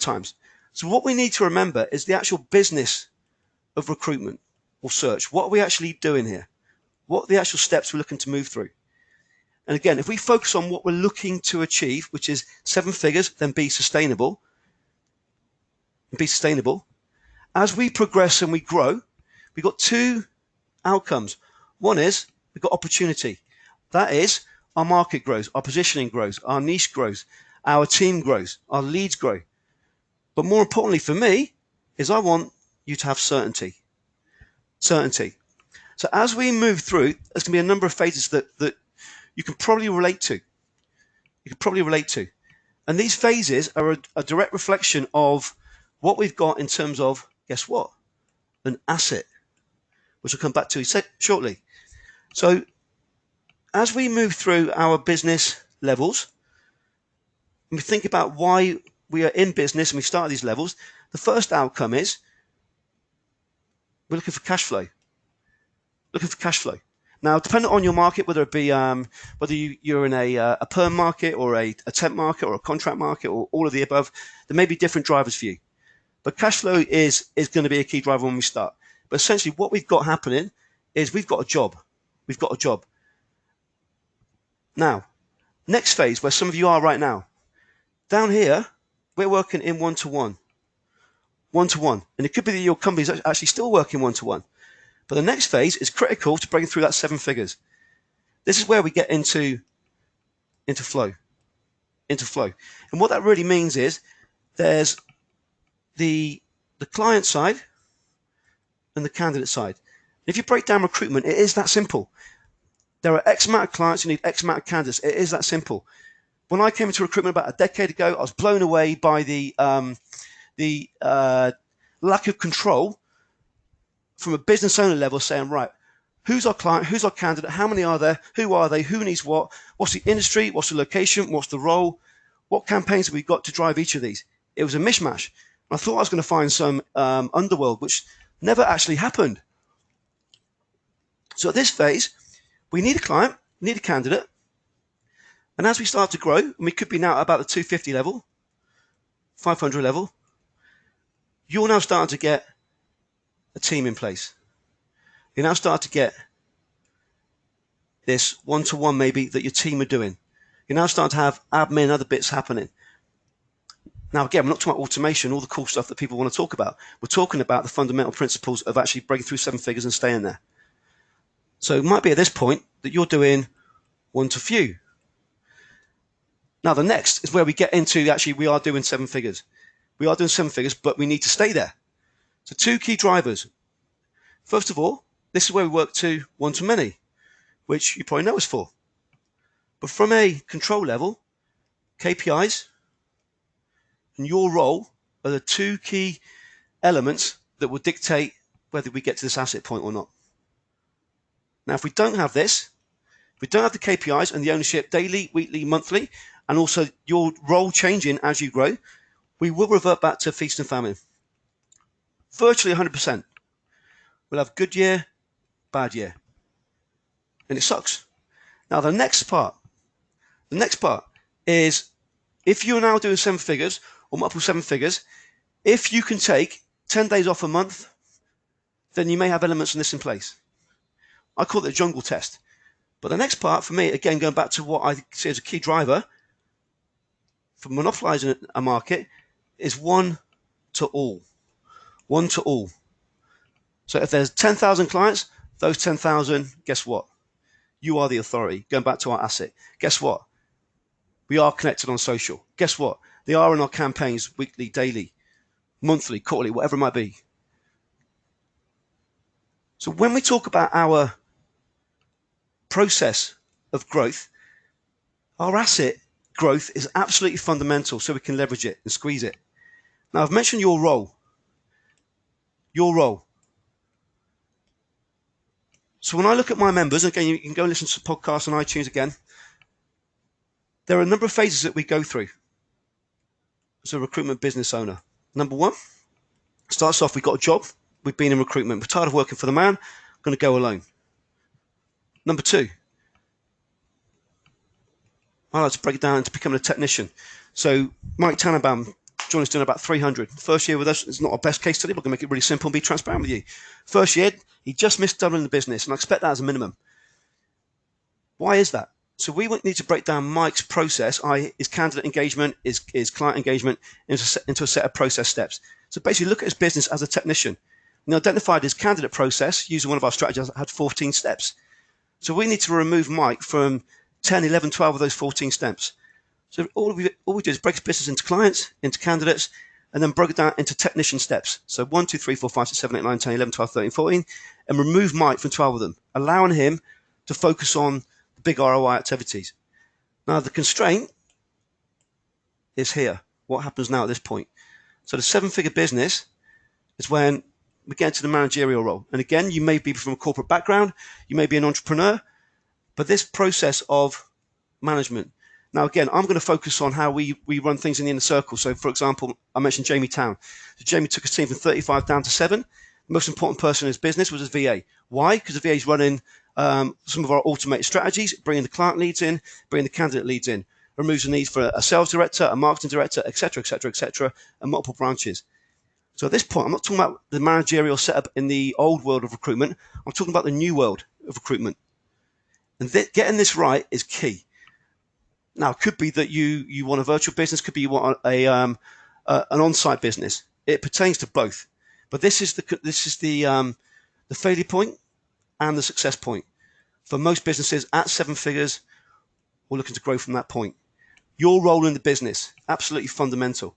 times. So what we need to remember is the actual business of recruitment or search. What are we actually doing here? What are the actual steps we're looking to move through? And again, if we focus on what we're looking to achieve, which is 7 figures, then be sustainable, as we progress and we grow, we've got 2 outcomes. One is we've got opportunity. That is our market grows, our positioning grows, our niche grows, our team grows, our leads grow. But more importantly for me is I want you to have certainty. Certainty. So as we move through, there's going to be a number of phases that you can probably relate to. And these phases are a direct reflection of what we've got in terms of, guess what? An asset, which I'll come back to shortly. So as we move through our business levels, and we think about why we are in business and we start at these levels, the first outcome is we're looking for cash flow. Now, depending on your market, whether it be whether you're in a perm market or a temp market or a contract market or all of the above, there may be different drivers for you. But cash flow is going to be a key driver when we start. But essentially what we've got happening is we've got a job. Now, next phase, where some of you are right now, down here, we're working in one-to-one. And it could be that your company is actually still working one-to-one. But the next phase is critical to breaking through that 7 figures. This is where we get into flow. And what that really means is there's the client side and the candidate side. If you break down recruitment, it is that simple. There are X amount of clients, you need X amount of candidates. It is that simple. When I came into recruitment about a decade ago, I was blown away by the lack of control from a business owner level, saying, right, who's our client, who's our candidate, how many are there, who are they, who needs what, what's the industry, what's the location, what's the role, what campaigns have we got to drive each of these? It was a mishmash. I thought I was going to find some underworld, which never actually happened. So at this phase, we need a client, need a candidate, and as we start to grow, and we could be now at about the 250 level, 500 level, you're now starting to get a team in place. You now start to get this one-to-one maybe that your team are doing. You're now starting to have admin and other bits happening. Now, again, we're not talking about automation, all the cool stuff that people want to talk about. We're talking about the fundamental principles of actually breaking through 7 figures and staying there. So it might be at this point that you're doing one-to-few. Now, the next is where we get into actually we are doing 7 figures. We are doing 7 figures, but we need to stay there. So 2 key drivers. First of all, this is where we work to one-to-many, which you probably know us for. But from a control level, KPIs and your role are the 2 key elements that will dictate whether we get to this asset point or not. Now, if we don't have this, if we don't have the KPIs and the ownership daily, weekly, monthly, and also your role changing as you grow, we will revert back to feast and famine. Virtually 100%. We'll have good year, bad year. And it sucks. Now, the next part is if you're now doing 7 figures or multiple 7 figures, if you can take 10 days off a month, then you may have elements of this in place. I call it a jungle test. But the next part for me, again, going back to what I see as a key driver for monopolizing a market, is one to all. One to all. So if there's 10,000 clients, those 10,000, guess what? You are the authority. Going back to our asset. Guess what? We are connected on social. Guess what? They are in our campaigns weekly, daily, monthly, quarterly, whatever it might be. So when we talk about our process of growth, our asset growth is absolutely fundamental so we can leverage it and squeeze it. Now, I've mentioned your role. Your role. So when I look at my members, again, you can go and listen to podcasts on iTunes again, there are a number of phases that we go through as a recruitment business owner. Number 1, starts off, we've got a job, we've been in recruitment, we're tired of working for the man, I'm going to go alone. Number 2, I like to break it down into becoming a technician. So Mike Tannenbaum John is doing about 300. First year with us is not our best case study, but we're going to make it really simple and be transparent with you. First year, he just missed doubling the business, and I expect that as a minimum. Why is that? So we need to break down Mike's process, i.e. his candidate engagement, his client engagement, into a set of process steps. So basically look at his business as a technician. We identified his candidate process using one of our strategies that had 14 steps. So we need to remove Mike from 10, 11, 12 of those 14 steps. So all we do is break his business into clients, into candidates, and then break it down into technician steps. So 1, 2, 3, 4, 5, 6, 7, 8, 9, 10, 11, 12, 13, 14, and remove Mike from 12 of them, allowing him to focus on the big ROI activities. Now, the constraint is here. What happens now at this point? So the 7-figure business is when we get into the managerial role. And again, you may be from a corporate background, you may be an entrepreneur, but this process of management. Now, again, I'm going to focus on how we run things in the inner circle. So, for example, I mentioned Jamie Town. So Jamie took his team from 35 down to 7. The most important person in his business was his VA. Why? Because the VA is running some of our automated strategies, bringing the client leads in, bringing the candidate leads in, removes the need for a sales director, a marketing director, etc., etc., etc., and multiple branches. So at this point, I'm not talking about the managerial setup in the old world of recruitment. I'm talking about the new world of recruitment. And getting this right is key. Now, it could be that you want a virtual business, could be you want an on-site business. It pertains to both, but this is the failure point and the success point for most businesses at 7 figures or looking to grow from that point. Your role in the business, absolutely fundamental.